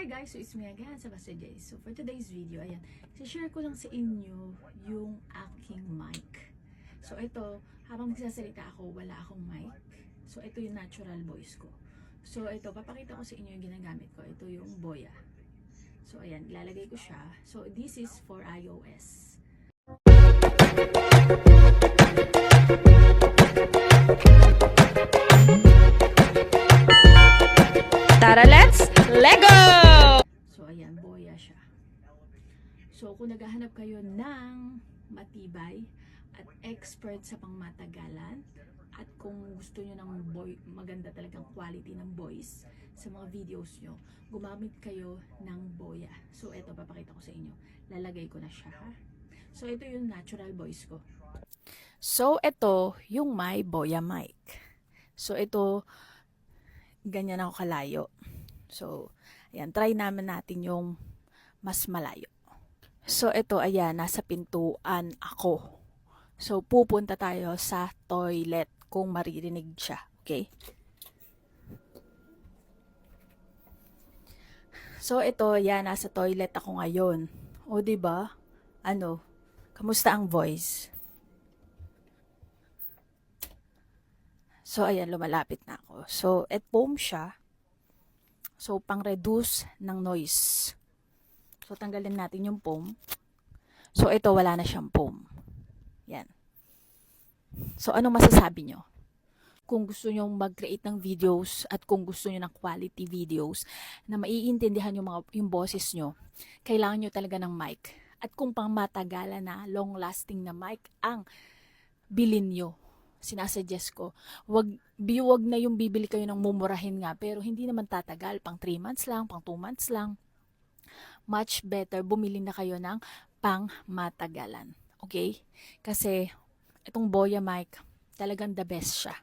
Hi guys, so it's me again, Sebastian J. So for today's video, ayan, share ko lang sa inyo yung aking mic. So ito, habang nagsasalita ako, wala akong mic. So ito yung natural voice ko. So ito, papakita ko sa inyo yung ginagamit ko. Ito yung Boya. So ayan, ilalagay ko siya. So this is for iOS. Tara, let's Lego! So ayan, Boya siya. So kung naghahanap kayo ng matibay at expert sa pangmatagalan, at kung gusto nyo ng maganda talagang quality ng voice sa mga videos nyo, gumamit kayo ng Boya. So ito, papakita ko sa inyo. Lalagay ko na siya, ha? So ito yung natural voice ko. So, ito yung my Boya mic. So, ito, ganyan ako kalayo. So, ayan, try naman natin yung mas malayo. So, ito, ayan, nasa pintuan ako. So, pupunta tayo sa toilet kung maririnig siya. Okay? So, ito, ayan, nasa toilet ako ngayon. O, diba? Ano? Kamusta ang voice? So, ayan, lumalapit na ako. So, at foam siya. So, pang-reduce ng noise. So, tanggalin natin yung foam. So, ito, wala na siyang foam. Yan. So, ano masasabi nyo? Kung gusto nyo mag-create ng videos at kung gusto nyo ng quality videos na maiintindihan yung boses nyo, kailangan nyo talaga ng mic. At kung pang matagalan na, long-lasting na mic ang bilin nyo, sinasuggest ko, wag na yung bibili kayo ng mumurahin nga, pero hindi naman tatagal, pang 3 months lang, pang 2 months lang. Much better, bumili na kayo ng pang matagalan. Okay? Kasi, itong Boya mic, talagang the best siya.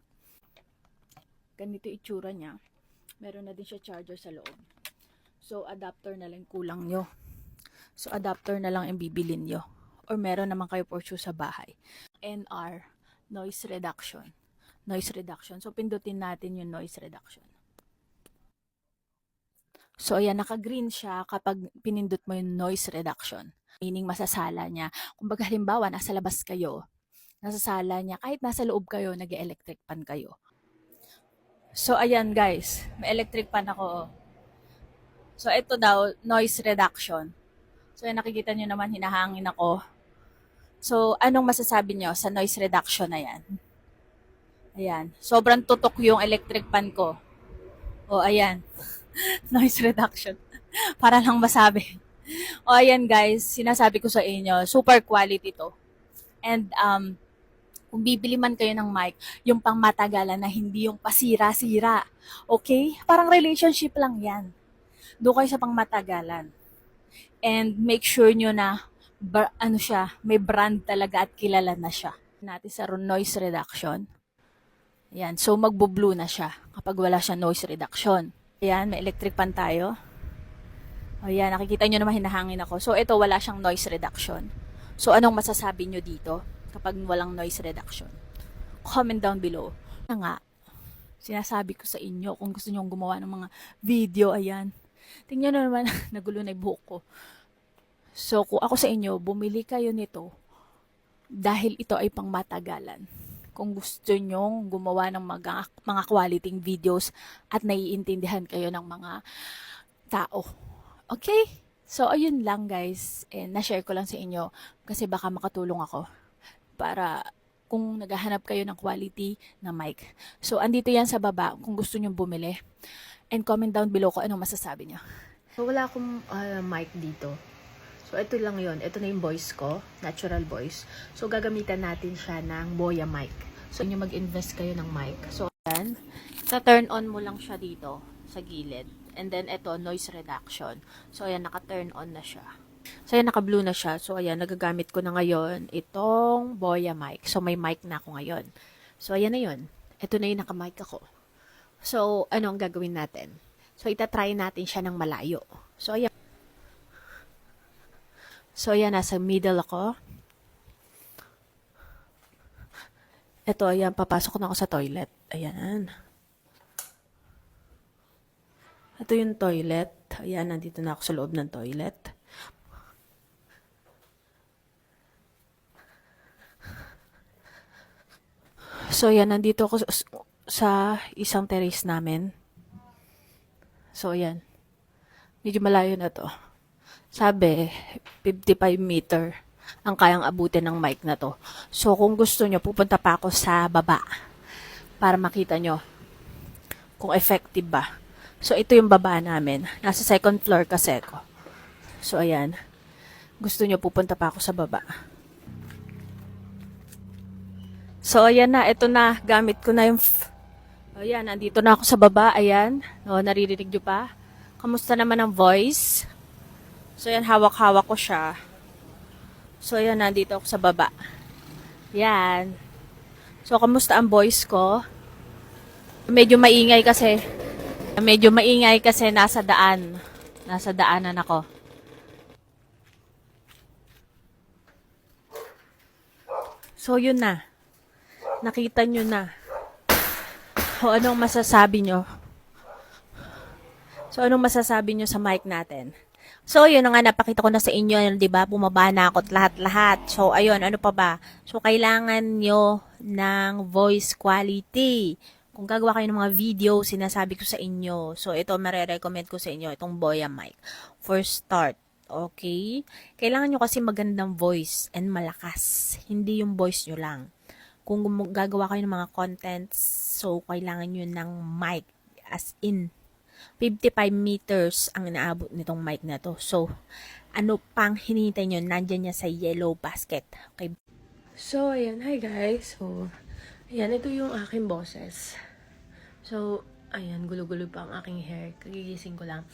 Ganito itsura niya. Meron na din siya charger sa loob. So, adapter na lang kulang nyo. So, adapter na lang yung bibilin nyo. Or meron naman kayo for sure sa bahay. NR, noise reduction. Noise reduction. So, pindutin natin yung noise reduction. So, ayan, naka-green siya kapag pinindot mo yung noise reduction. Meaning, masasala niya. Kung baga, halimbawa, nasa labas kayo, nasasala niya. Kahit nasa loob kayo, nag-electric pan kayo. So, ayan guys, may electric pan ako. So, ito daw, noise reduction. So, ayan, nakikita nyo naman, hinahangin ako. So, anong masasabi nyo sa noise reduction na yan? Ayan. Sobrang tutok yung electric pan ko. O, ayan. Noise reduction. Para lang masabi. O, ayan guys. Sinasabi ko sa inyo, super quality to. And, kung bibili man kayo ng mic, yung pang matagalan na hindi yung pasira-sira. Okay? Parang relationship lang yan. Doon kayo sa pang matagalan. And make sure nyo na may brand talaga at kilala na siya. Natin sa noise reduction. Ayan, so magbo-blue na siya kapag wala siya noise reduction. Ayan, may electric pan tayo. Ayan, nakikita nyo naman hinahangin ako. So ito, wala siyang noise reduction. So anong masasabi nyo dito kapag walang noise reduction? Comment down below. Nga, sinasabi ko sa inyo kung gusto nyo gumawa ng mga video, ayan. Tingnan nyo naman, nagulo na yung buhok ko. So, kung ako sa inyo, bumili kayo nito dahil ito ay pang matagalan. Kung gusto nyong gumawa ng mga quality videos at naiintindihan kayo ng mga tao. Okay? So, ayun lang guys. And na-share ko lang sa inyo kasi baka makatulong ako para kung naghahanap kayo ng quality na mic. So, andito yan sa baba kung gusto nyong bumili. And comment down below kung anong masasabi nyo. So wala akong mic dito. So, ito lang yon. Ito na yung voice ko. Natural voice. So, gagamitan natin siya ng Boya mic. So, inyo mag-invest kayo ng mic. So, Yan. Sa-turn on mo lang siya dito sa gilid. And then, ito, noise reduction. So, ayan, naka-turn on na siya. So, ayan, naka-blue na siya. So, ayan, nagagamit ko na ngayon itong Boya mic. So, may mic na ako ngayon. So, ayan na yun. Ito na yung naka-mic ako. So, ano ang gagawin natin? So, itatry natin siya ng malayo. So, ayan. So, ayan, nasa middle ako. Ito, ayan, papasok na ako sa toilet. Ayan. Ito yung toilet. Ayan, nandito na ako sa loob ng toilet. So, ayan, nandito ako sa isang terrace namin. So, ayan. Medyo malayo na to. Sabi, 55 meter ang kayang abutin ng mic na to. So, kung gusto nyo, pupunta pa ako sa baba para makita nyo kung effective ba. So, ito yung baba namin. Nasa second floor kasi ako. So, ayan. Gusto nyo, pupunta pa ako sa baba. So, ayan na. Ito na. Gamit ko na yung... Ayan, nandito na ako sa baba. Ayan. O, naririnig nyo pa? Kamusta naman ang voice? So, ayan. Hawak-hawak ko siya. So, ayan. Nandito ako sa baba. Yan. So, kamusta ang voice ko? Medyo maingay kasi nasa daan. Nasa daanan ako. So, yun na. Nakita nyo na. O, anong masasabi nyo? So, anong masasabi nyo sa mic natin? So, yun na nga, napakita ko na sa inyo, di ba? Bumaba na ako at lahat-lahat. So, ayun, ano pa ba? So, kailangan nyo ng voice quality. Kung gagawa kayo ng mga video, sinasabi ko sa inyo. So, ito, marirecommend ko sa inyo, itong Boya mic. For start, okay? Kailangan nyo kasi magandang voice and malakas. Hindi yung voice nyo lang. Kung gagawa kayo ng mga contents, so, kailangan nyo ng mic. As in, 55 meters ang inaabot nitong mic na to. So, ano pang hinihintay nyo? Nandyan niya sa yellow basket. Okay. So, ayan. Hi guys. So, ayan. Ito yung aking boses. So, ayan. Gulo-gulo pa ang aking hair. Kagigising ko lang.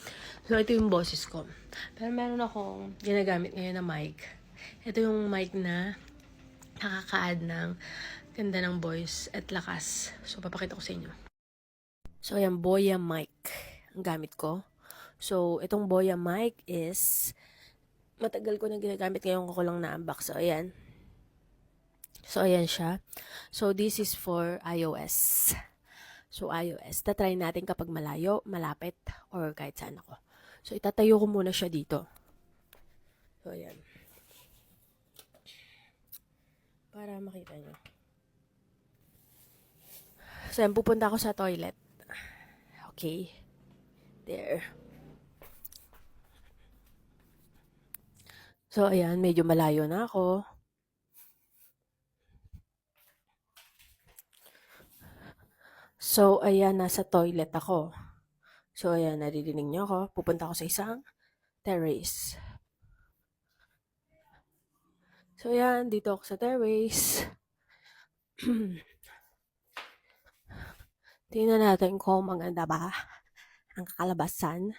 So, ito yung boses ko. Pero meron akong ginagamit ngayon na mic. Ito yung mic na nakaka-add ng ganda ng voice at lakas. So, papakita ko sa inyo. So, ayan. Boya mic ang gamit ko. So, itong Boya mic is matagal ko na ginagamit, ngayon ko lang na-unbox. So, ayan. So, ayan siya. So, this is for iOS. So, iOS. Tatry natin kapag malayo, malapit, or kahit saan ako. So, itatayo ko muna siya dito. So, ayan. Para makita nyo. So, ayan, pupunta ako sa toilet. Okay. There. So, ayan, medyo malayo na ako. So, ayan, nasa toilet ako. So, ayan, naririnig niyo ako. Pupunta ako sa isang terrace. So, ayan, dito ako sa terrace. Tingnan natin kung maganda ba ang kakalabasan.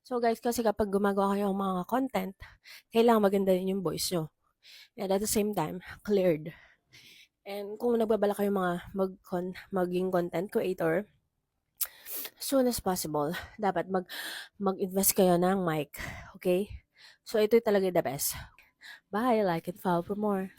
So, guys, kasi kapag gumagawa kayo ng mga content, kailangan maganda din yung voice nyo. And at the same time, cleared. And kung nagbabala kayo mga maging content creator, as soon as possible, dapat mag-invest kayo ng mic. Okay? So, ito talaga the best. Bye! Like and follow for more.